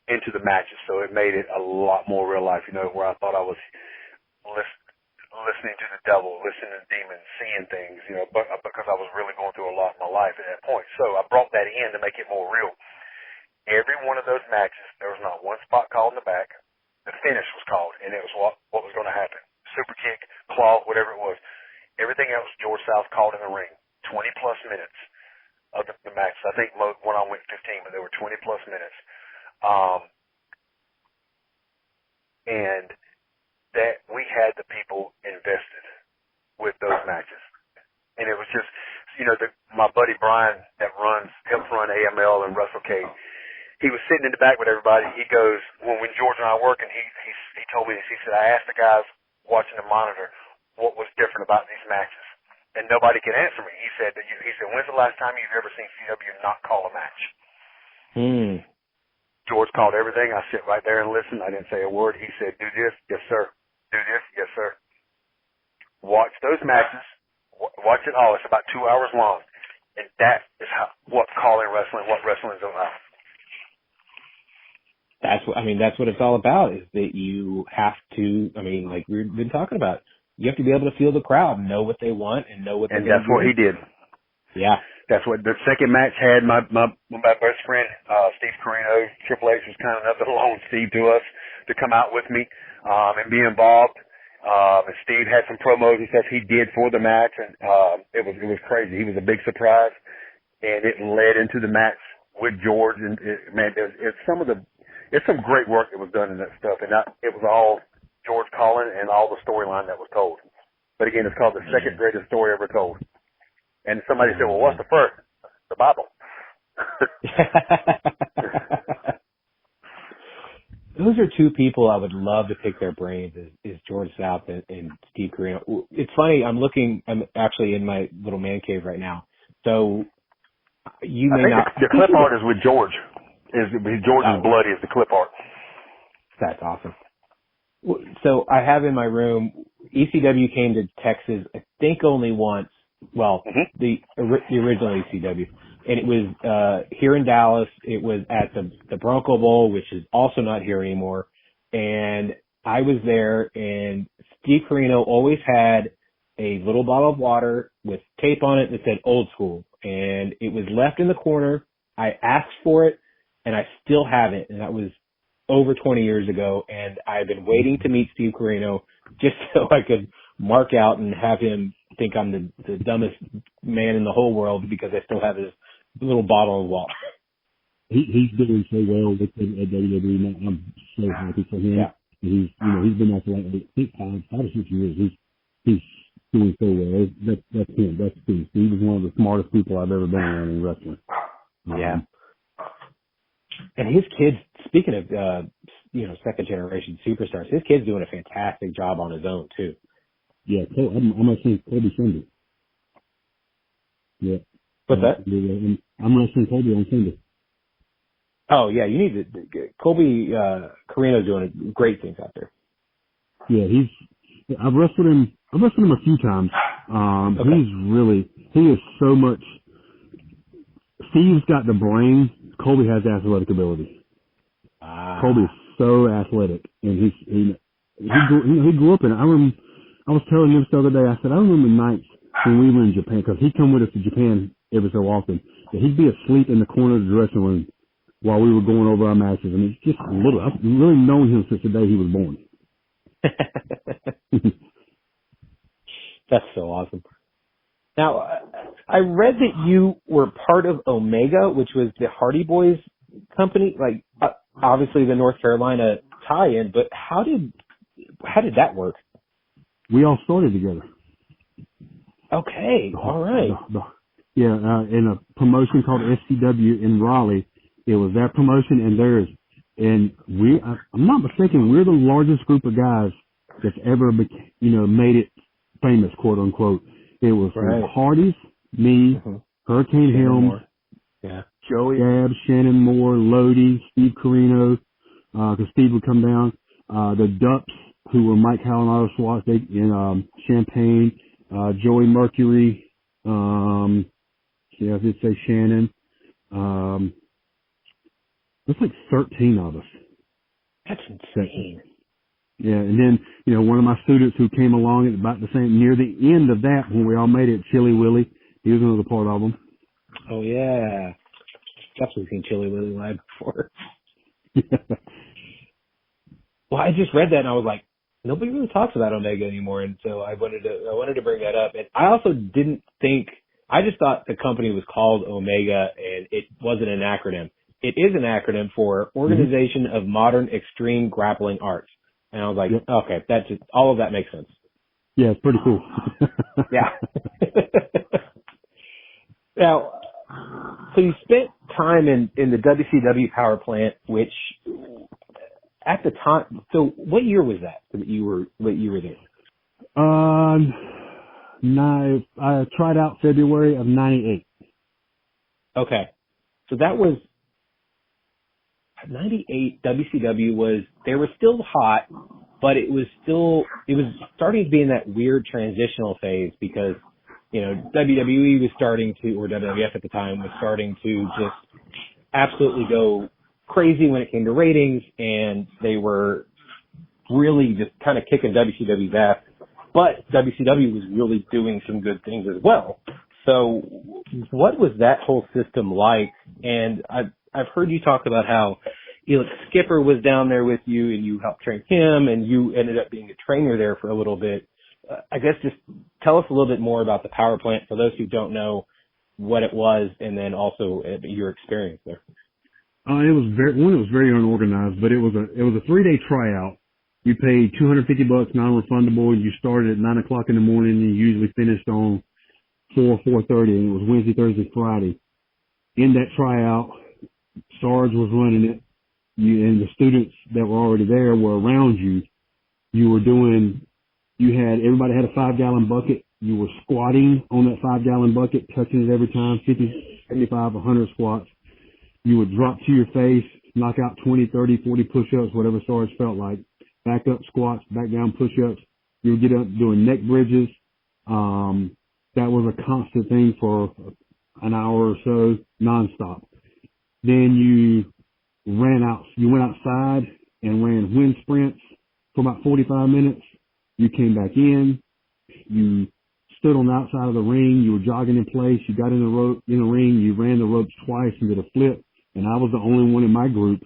into the matches, so it made it a lot more real life, where I thought I was listening to the devil, listening to demons, seeing things, but because I was really going through a lot in my life at that point. So I brought that in to make it more real. Every one of those matches, there was not one spot called in the back. The finish was called, and it was what was going to happen. Super kick, claw, whatever it was. Everything else, George South called in the ring. 20-plus minutes of the match. I think when I went 15, but there were 20-plus minutes. And that we had the people invested with those matches. And it was just, my buddy Brian that helps run AML and WrestleCade, he was sitting in the back with everybody. He goes, when George and I were working, he told me this. He said, I asked the guys watching the monitor what was different about these matches. And nobody could answer me. He said, when's the last time you've ever seen CW not call a match? George called everything. I sit right there and listen. I didn't say a word. He said, do this. Yes, sir. Do this. Yes, sir. Watch those matches. Watch it all. It's about 2 hours long. And that is what wrestling is about. That's what it's all about, is that you have to, like we've been talking about, you have to be able to feel the crowd and know what they want and know what they're going to do. And that's what he did. Yeah. That's what the second match had. My best friend, Steve Carino, Triple H was kind enough to loan Steve to us to come out with me, and be involved. And Steve had some promos and stuff he did for the match, and it was crazy. He was a big surprise, and it led into the match with George. And it's some great work that was done in that stuff, and it was all George calling and all the storyline that was told. But again, it's called the second greatest story ever told. And somebody said, well, what's the first? The Bible. Those are two people I would love to pick their brains, is George South and Steve Carino. It's funny, I'm actually in my little man cave right now. So you may not. The clip art is with George. George's blood is the clip art. That's awesome. So I have in my room, ECW came to Texas, I think only once. Well, the original ECW, and it was here in Dallas. It was at the Bronco Bowl, which is also not here anymore. And I was there, and Steve Carino always had a little bottle of water with tape on it that said "Old School," and it was left in the corner. I asked for it, and I still have it, and that was over 20 years ago. And I've been waiting to meet Steve Carino just so I could mark out and have him think I'm the dumbest man in the whole world because I still have his little bottle of water. He's doing so well with WWE. I'm so happy for him. Yeah. He's been there for like 5 or 6 years. He's doing so well. That's him. That's Steve. Steve is one of the smartest people I've ever been around in wrestling. Yeah. And his kids, speaking of second generation superstars, his kid's doing a fantastic job on his own too. Yeah, I'm wrestling Kobe Sunday. Yeah. What's that? I'm wrestling Kobe on Sunday. Oh yeah, you need to. Kobe Carino's doing great things out there. Yeah, I've wrestled him a few times. Okay. He is so much. Steve's got the brain. Kobe has athletic ability. Kobe is so athletic, and he grew up in it. I was telling him the other day, I said, I remember nights when we were in Japan, because he'd come with us to Japan every so often, that he'd be asleep in the corner of the dressing room while we were going over our matches. I mean, it's just little. I've really known him since the day he was born. That's so awesome. Now, I read that you were part of Omega, which was the Hardy Boys company, like obviously the North Carolina tie-in, but how did that work? We all started together. Okay, all right. In a promotion called SCW in Raleigh. It was that promotion and theirs. And I'm not mistaken, we're the largest group of guys that's ever, made it famous, quote unquote. It was Hardy's, me, Hurricane Helms, Joey Abbs, Shannon Moore, Lodi, Steve Carino, because Steve would come down, the Dups, who were Mike Howell and Otto Schwartz in Champaign, Joey Mercury, I did say Shannon, There's like 13 of us. That's insane. Yeah, and then, one of my students who came along at about the same, near the end of that, when we all made it, Chili Willie, he was another part of them. Oh, yeah. Definitely seen Chili Willie live before. Well, I just read that and I was like, nobody really talks about Omega anymore, and so I wanted to bring that up. And I also I just thought the company was called Omega and it wasn't an acronym. It is an acronym for Organization of Modern Extreme Grappling Arts. And I was like, okay, all of that makes sense. Yeah, it's pretty cool. Yeah. Now, so you spent time in the WCW power plant, which at the time, so what year was that you were there? I tried out February of 98. Okay. So that was 98. WCW they were still hot, but it was starting to be in that weird transitional phase because, WWE was starting to, or WWF at the time was starting to just absolutely go crazy when it came to ratings, and they were really just kind of kicking WCW's ass. But WCW was really doing some good things as well. So what was that whole system like? And I've heard you talk about how Elix Skipper was down there with you and you helped train him and you ended up being a trainer there for a little bit. I guess just tell us a little bit more about the power plant for those who don't know what it was and then also your experience there. It was very unorganized, but it was a 3-day tryout. You paid $250 non-refundable. You started at 9 o'clock in the morning and you usually finished on 4:30, and it was Wednesday, Thursday, Friday. In that tryout, Sarge was running it. And the students that were already there were around you. Everybody had a 5-gallon bucket. You were squatting on that 5-gallon bucket, touching it every time, 50, 75, 100 squats. You would drop to your face, knock out 20, 30, 40 push-ups, whatever Sarge felt like. Back up squats, back down push-ups. You would get up doing neck bridges. That was a constant thing for an hour or so, nonstop. Then you went outside and ran wind sprints for about 45 minutes. You came back in. You stood on the outside of the ring. You were jogging in place. You got in the ring. You ran the ropes twice and did a flip. And I was the only one in my group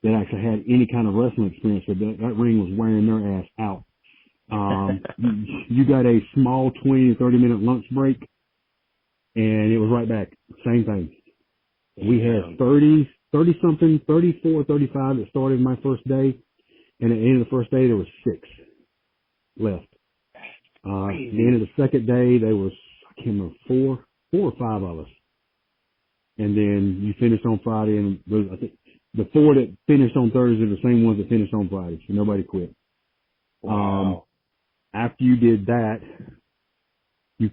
that actually had any kind of wrestling experience. So that ring was wearing their ass out. You got a small 20 to 30 minute lunch break and it was right back. Same thing. We had 30-something, 34, 35 that started my first day. And at the end of the first day, there was 6 left. At the end of the second day, there was, I can't remember, 4 or 5 of us. And then you finished on Friday, and I think the 4 that finished on Thursday are the same ones that finished on Friday, so nobody quit. Wow. After you did that, you're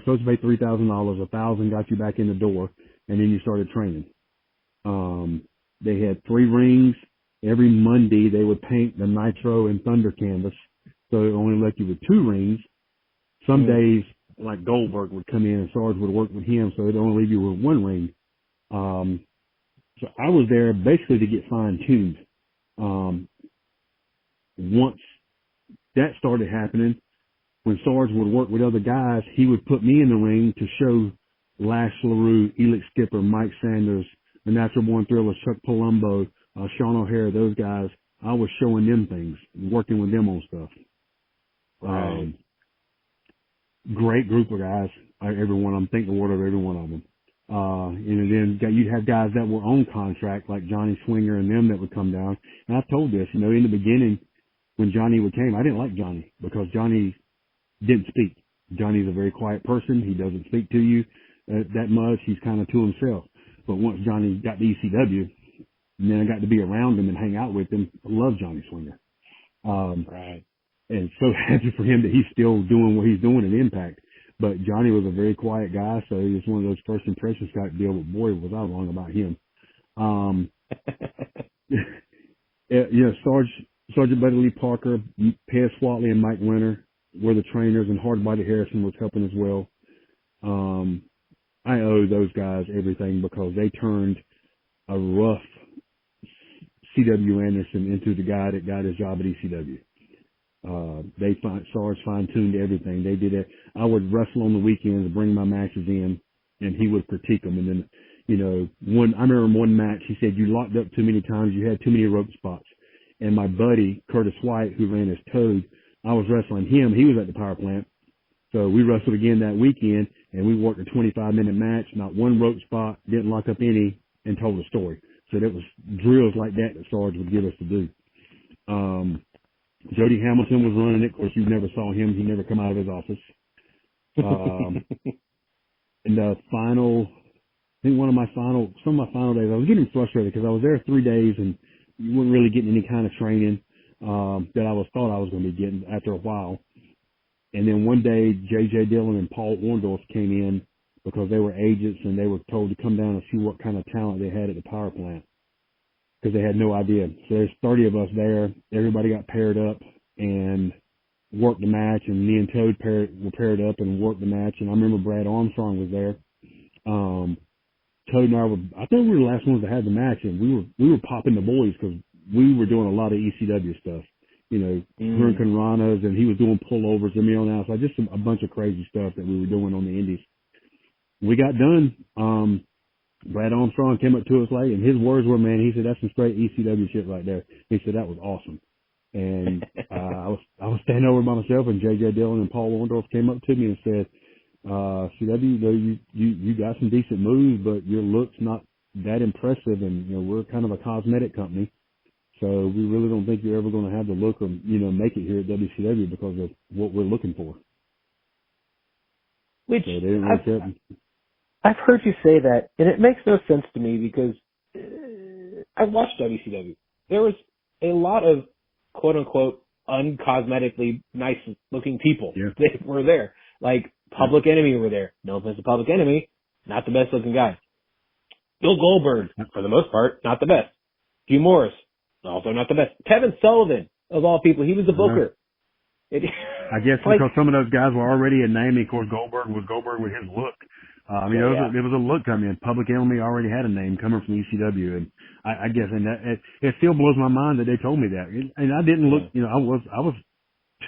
supposed to pay $3,000, $1,000 got you back in the door, and then you started training. They had 3 rings. Every Monday they would paint the Nitro and Thunder canvas, so it only left you with 2 rings. Some days, like Goldberg would come in and Sarge would work with him, so it'd only leave you with 1 ring. So I was there basically to get fine-tuned. Once that started happening, when Sarge would work with other guys, he would put me in the ring to show Lash LaRue, Elix Skipper, Mike Sanders, the Natural Born Thriller, Chuck Palumbo, Sean O'Hara, those guys. I was showing them things, working with them on stuff. Right. Great group of guys, every one of them. Think the word of every one of them. And then you'd have guys that were on contract, like Johnny Swinger and them that would come down. And I told this, in the beginning, when Johnny came, I didn't like Johnny because Johnny didn't speak. Johnny's a very quiet person. He doesn't speak to you that much. He's kind of to himself. But once Johnny got to ECW, and then I got to be around him and hang out with him, I love Johnny Swinger. Right. And so happy for him that he's still doing what he's doing in Impact. But Johnny was a very quiet guy, so he was one of those first impressions type deal. But boy, was I wrong about him. Sergeant Buddy Lee Parker, Pez Swatley, and Mike Winter were the trainers, and Hardbody Harrison was helping as well. I owe those guys everything because they turned a rough C.W. Anderson into the guy that got his job at ECW. Sarge fine-tuned everything. They did it. I would wrestle on the weekends, bring my matches in, and he would critique them. And then, I remember one match, he said, you locked up too many times, you had too many rope spots. And my buddy, Curtis White, who ran his Toad, I was wrestling him. He was at the power plant. So we wrestled again that weekend, and we worked a 25-minute match, not one rope spot, didn't lock up any, and told a story. So that was drills like that Sarge would give us to do. Jody Hamilton was running it. Of course, you never saw him. He never come out of his office. In the final, I think some of my final days, I was getting frustrated because I was there 3 days and you weren't really getting any kind of training that I thought I was going to be getting after a while. And then one day, J.J. Dillon and Paul Orndorff came in because they were agents and they were told to come down and see what kind of talent they had at the power plant because they had no idea. So there's 30 of us there. Everybody got paired up and worked the match, and me and Toad were paired up and worked the match. And I remember Brad Armstrong was there. Toad and I think we were the last ones that had the match, and we were popping the boys because we were doing a lot of ECW stuff. Hurricane Ranas, and he was doing pullovers and me on the outside, just a bunch of crazy stuff that we were doing on the indies. We got done. Brad Armstrong came up to us late, and his words were, man, he said, that's some straight ECW shit right there. He said, that was awesome. And I was standing over by myself, and J.J. Dillon and Paul Orndorff came up to me and said, CW, you got some decent moves, but your look's not that impressive, and we're kind of a cosmetic company. So we really don't think you're ever going to have the look or, make it here at WCW because of what we're looking for. Which so I've heard you say that, and it makes no sense to me because I've watched WCW. There was a lot of quote-unquote uncosmetically nice-looking people that were there. Like Public Enemy were there. No offense to Public Enemy, not the best-looking guy. Bill Goldberg, for the most part, not the best. Hugh Morris, also not the best. Kevin Sullivan, of all people, he was the booker. I guess because some of those guys were already a name. Of course, Goldberg with his look. It was a look coming in. Public Enemy already had a name coming from ECW, and I guess, and that it still blows my mind that they told me that. And I didn't look, I was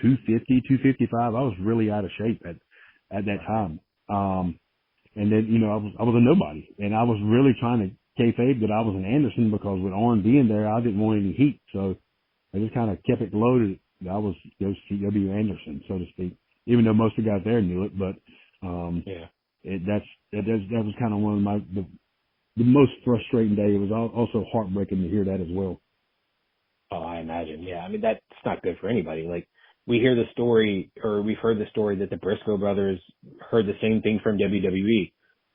250, 255. I was really out of shape at that time. And then, I was a nobody, and I was really trying to kayfabe that I was an Anderson because with Arn being there, I didn't want any heat, so I just kind of kept it loaded. I was CW Anderson, so to speak, even though most of the guys there knew it. But that was kind of one of the most frustrating day. It was also heartbreaking to hear that as well. Oh, I imagine. Yeah, I mean that's not good for anybody. Like we've heard the story that the Briscoe brothers heard the same thing from WWE,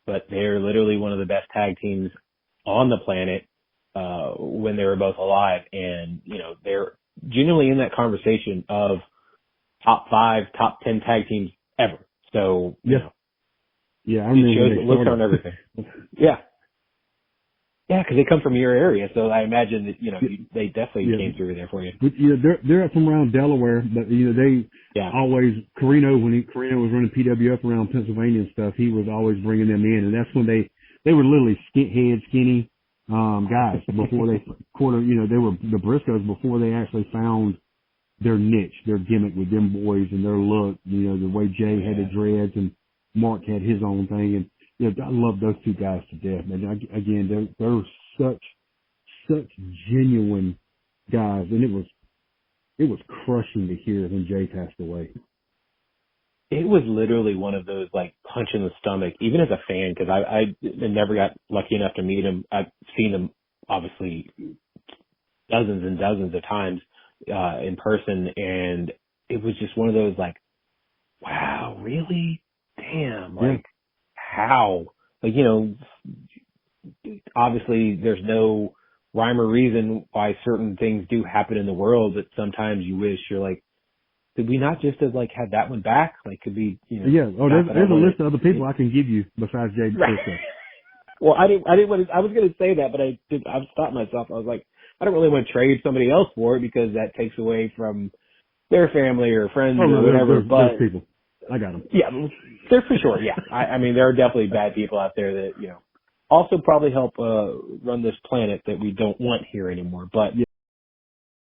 but they're literally one of the best tag teams on the planet when they were both alive, and they're genuinely in that conversation of top 5, top 10 tag teams ever. So, I remember it shows the looks on everything. Yeah, because they come from your area, so I imagine that they definitely came through there for you. But, they're from around Delaware, but they always Carino when Carino was running PWF around Pennsylvania and stuff, he was always bringing them in, and that's when they were literally skinny guys before they they were the Briscoes before they actually found their niche, their gimmick with them boys and their look, the way Jay had the dreads and Mark had his own thing, and I love those two guys to death. And again, they're such genuine guys, and it was crushing to hear when Jay passed away. It was literally one of those like punch in the stomach, even as a fan, because I never got lucky enough to meet him. I've seen him obviously dozens and dozens of times in person, and it was just one of those like, wow, really? Damn, like how? Like, obviously there's no rhyme or reason why certain things do happen in the world, but sometimes you wish you're like, did we not just have had that one back? Like, could be, Yeah. Oh, there's a list of other people I can give you besides Jay Briscoe. Well, I was going to say that, but I've stopped myself. I was like, I don't really want to trade somebody else for it because that takes away from their family or friends or whatever. There's people. I got them. Yeah, they're for sure. Yeah. I mean, there are definitely bad people out there that, also probably help run this planet that we don't want here anymore. But